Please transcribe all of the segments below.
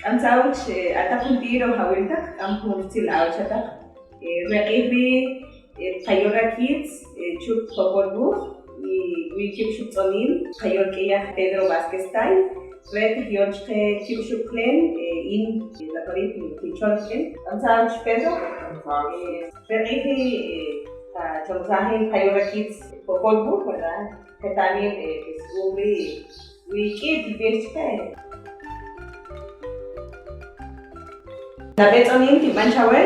أمساوش أتاكم تيرو هاولتك أم هونستيل أوشتك رقيبي خيورا كيدز تشوف بابوربو ويجيب شو تصنين خيور كيا بيدرو باسكستاي ريت هيونش كيب شو كلين إن لطريق في شونكين أمساوش بيدرو رقيبي تمساهين خيورا كيدز بابوربو ولا كتانين بسوبي ويجيب بيشكاي نبتونين تبان شوي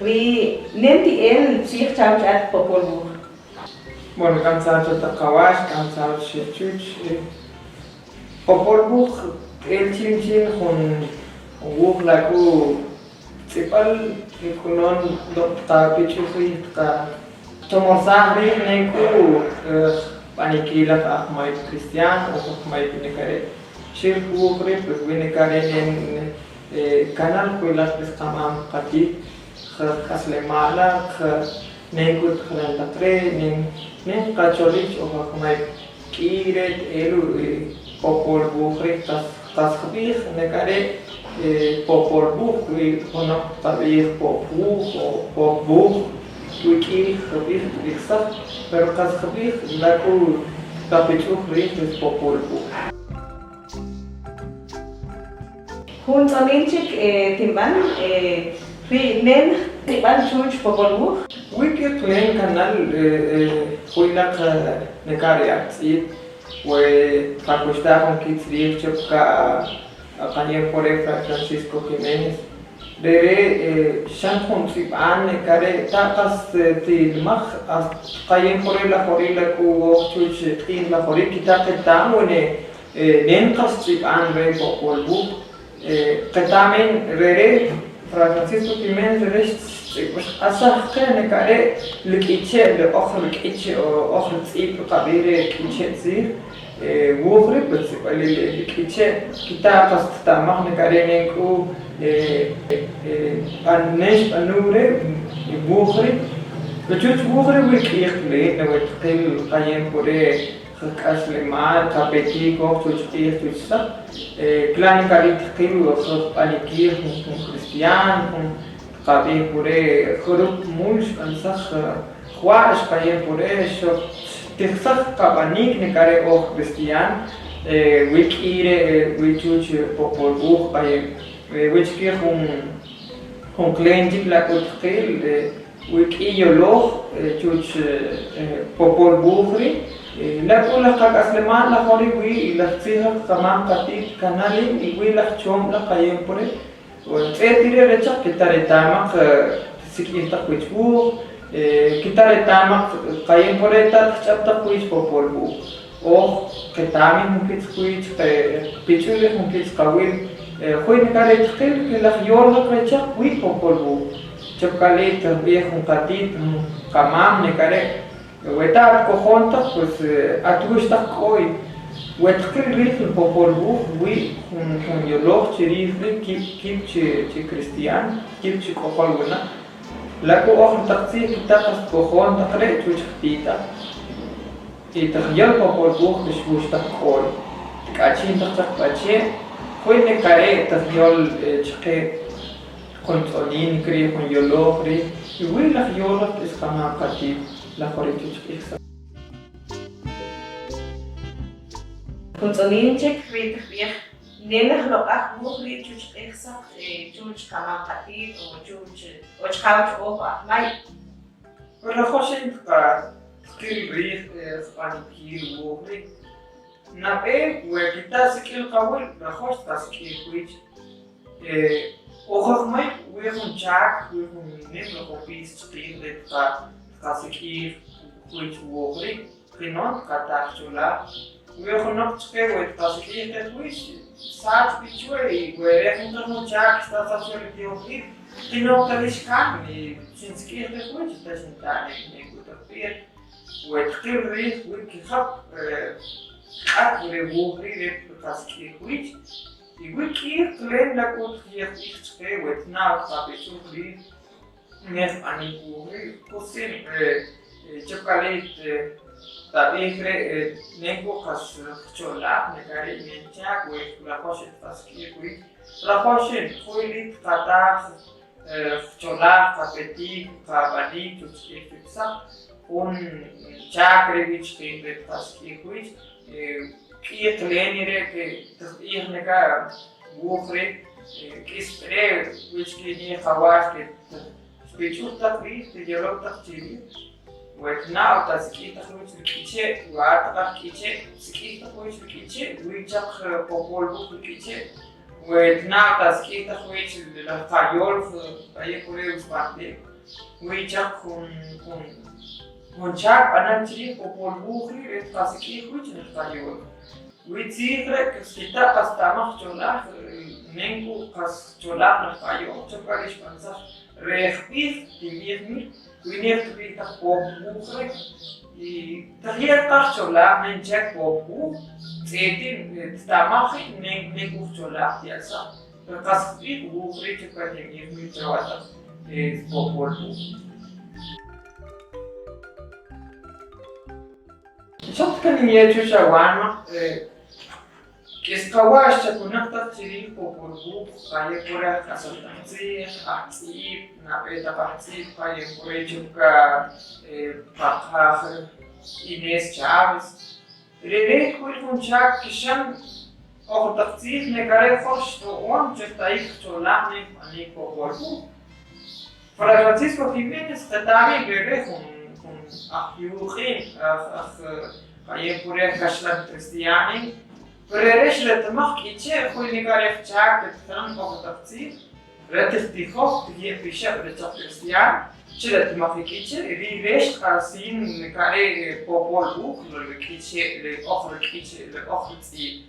ونمتي بسيخ تاوش أت بابولبو. Bueno, cansado de Takawash, cansado de Chuch. Popolbuch, el chinchin con wuk laku tipal kunon dokta pichuhi ka tomosahri neku panikila ka akmay Christian o akmay pinikare. Shir wukri pues pinikare en canal kuilas pues kamam kati khaslemala negut khalantatre nen kacholich o akmay kiret elu popol bukhri tas khabih nekare popol bukhri hono tabih popuh o popuh tuki khabih diksa pero tas khabih laku tapichu khri popol buh Hun soninchik timban nen timban chuch popolbu. Wiki tlen canal huilak nekare atsit we fakushta con kitzriek chopka kanye pore Francisco Jiménez dere shan con tripan nekare takas tilmach as kanye pore la horila ku chuch tin la hori kitak tamone nen kas tripan re popolbu Ketamen rere Francisco Jiménez rere asah kan kare likiche le okhر likiche o okhر tsip qabire likiche tsir wokhre principal likiche kita qasta mahne kare nenku annesh anure wokhre بتشوف wokhre wikir le no tqil qayem pore خكاس لمعان كابيتي كوك توشتيه توشتا كلاني كاريت خيلو خف أنيكير كم كريستيان كم قابي بوري خروب مولش أنسخ خواش قايم بوري شو تخسخ قابانيك نكاري أو كريستيان ويكيري ويتوش بوبول بوخ قايم ويشكير هم كلينجيك لاكو تخيل ويكيو لوخ توش بوبول بوخري لا كل حاجة أسلمان لا خوري وي لا تصير كمان كتير كنالي وي لا تشوم لا قيم بري وتأثير رجع كتار تامك سكين تقويتو كتار تامك قيم بري تشاب تقويت بقولبو أو كتامي ممكن تقويت بيشولي ممكن تقويل خوي نكاري تخيل كلا خيور رجع وي بقولبو شاب كالي تبيه كتير كمان نكاري وتعرف كخونتا بس أتوش تقوي وتقول ريف البوبولو وي هم يلوخ تريف كيف تي كريستيان كيف تي كخولونا لكو آخر تقصير كتاقص كخون تقرأ توش خطيتا تخيل بوبولو بشوش تقوي تكاتشين تقصق باتشين خوي نكاري تخيل تشقي كنتونين كري هم يلوخ ري يوي لخ يولوخ إسقاما قتيب la horituch iksa. Kunsoninchik ritbih nena loqah mukhri chuch iksa chuch kama qatit o chuch o chkhawch o ahmay. Wala khoshin ka skill rih spanikil mukhri nabe we kita skill qawil la khosh ta skill which okhmay we khun chak we khun nem lo kopis skill de ta Kasiki which wohri, Rinon, Katachula, we are not scared with Kasiki that wish, such which way, where no jack starts actually the only, Rino Kalishkan, since Kir the witch doesn't die, they would appear with clear reef, we can up at the wohri, Kasiki which, the wiki claim that would hear each day with now, Sabi Nef ani wohri, kusin chapkalit Tabihle nengo kas chola negari menchak we la khoshin taski we la khoshin khoilit kata chola kapeti kabadi tuski tutsa un chakrevich ke taski we kiet lenire ke ir nega bukhre kispre which ke ni khawas ke spichut takri te jero takchiri وتناو تسكيت خويت الكيتشي وعطا كيتشي سكيت خويت الكيتشي ويجاك بوبول بوك الكيتشي وتناو تسكيت خويت الخيول في أي كوري وسبارتي ويجاك كون شاك أنا تري بوبول بوخي تسكيت خويت الخيول ويتيغرك سكيتا قستامخ جولا نينكو قس جولا الخيول تبغاليش بنزاش ريخبيث تبيرني Wanneer ik dat opboek, dat hier kast zo laag, mijn check opboek, het mag ik niet hoef zo laag te zijn. Dat kast ik boek, ik kan je niet trouwen, het opboek. Zo kan je het zo aan, Kiskawash kunakta tiri popurbu kaya pura kasaltanzi hati na beta hati kaya pura juga pakha Ines Chaves. Rede kuil kunchak kishan och taktir ne kare forst on chetaik cholane ani popurbu. Fra Francisco Jiménez tatami rede kun ahyuchin kaya pura kaslan Cristiani. Пререш летмах киче хуй негарев чак тан богатавци ретихтихох тие пиша рецепт христиан чилетмах киче ривеш касин негаре попол бух киче ле охр киче ле охрци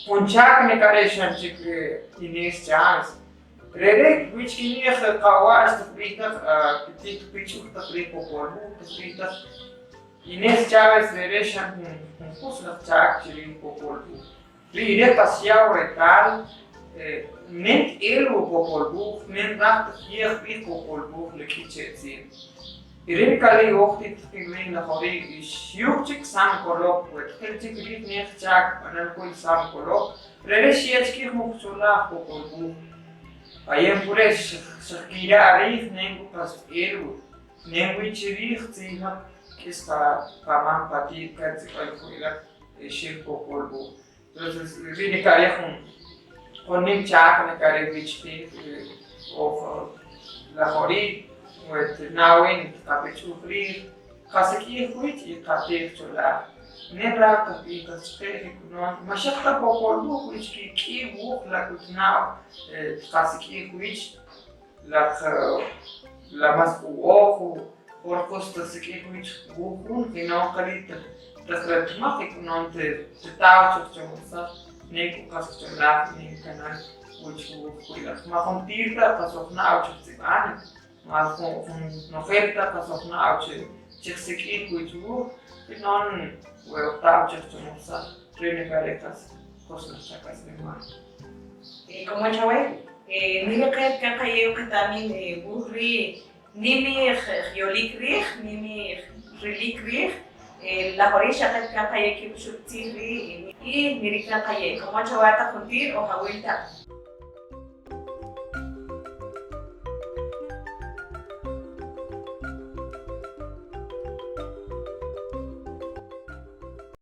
пончак негаре шанчик инес чанс Ререк вичкинех каваш тпитах птик пичух тпри попол бух тпитах Ines Chávez Rereshan Pusnak Chak Chirin Popolbu. Rireta Siao Retal, Nent Elu Popolbu, Nent Rat Hier Pit Popolbu, Lekiche Zin. Irin Kali Ochtit Pingwin Hori, Shukchik Sam Kolok, with Kelchik Rit Net Chak, Anakul Sam Kolok, Rereshietski Muksola Popolbu. Ayem Puresh Shakira Arif Nengukas Elu, Nenguichirich Zina. Esta paman pati kan sekali kuila shir popolbu. Entonces, vini kare con nim chak ne kare vichti of la hori with nawin kapichu free kaseki huit i kapir chola. Nebra kapi kasperi kunon mashakta popolbu which ki wuk la kutnaw kaseki huit la mas uofu Orcosta se que muito bom, e não acredita das matemáticas, não te tal, nem com as coisas nem canal, muito cuidado. Mas com tira, passou na outra semana, mas com oferta, passou na outra, tinha que seguir muito, e não o tal, tinha que mostrar, treinar carecas, coisas de casa de mar. E como é que é? Nilo que caiu que também burri Nimi Yolikri, Nimi Rilikri, la horisha que cae que subtiri y Nirika cae, como chavata juntir o jahuilta.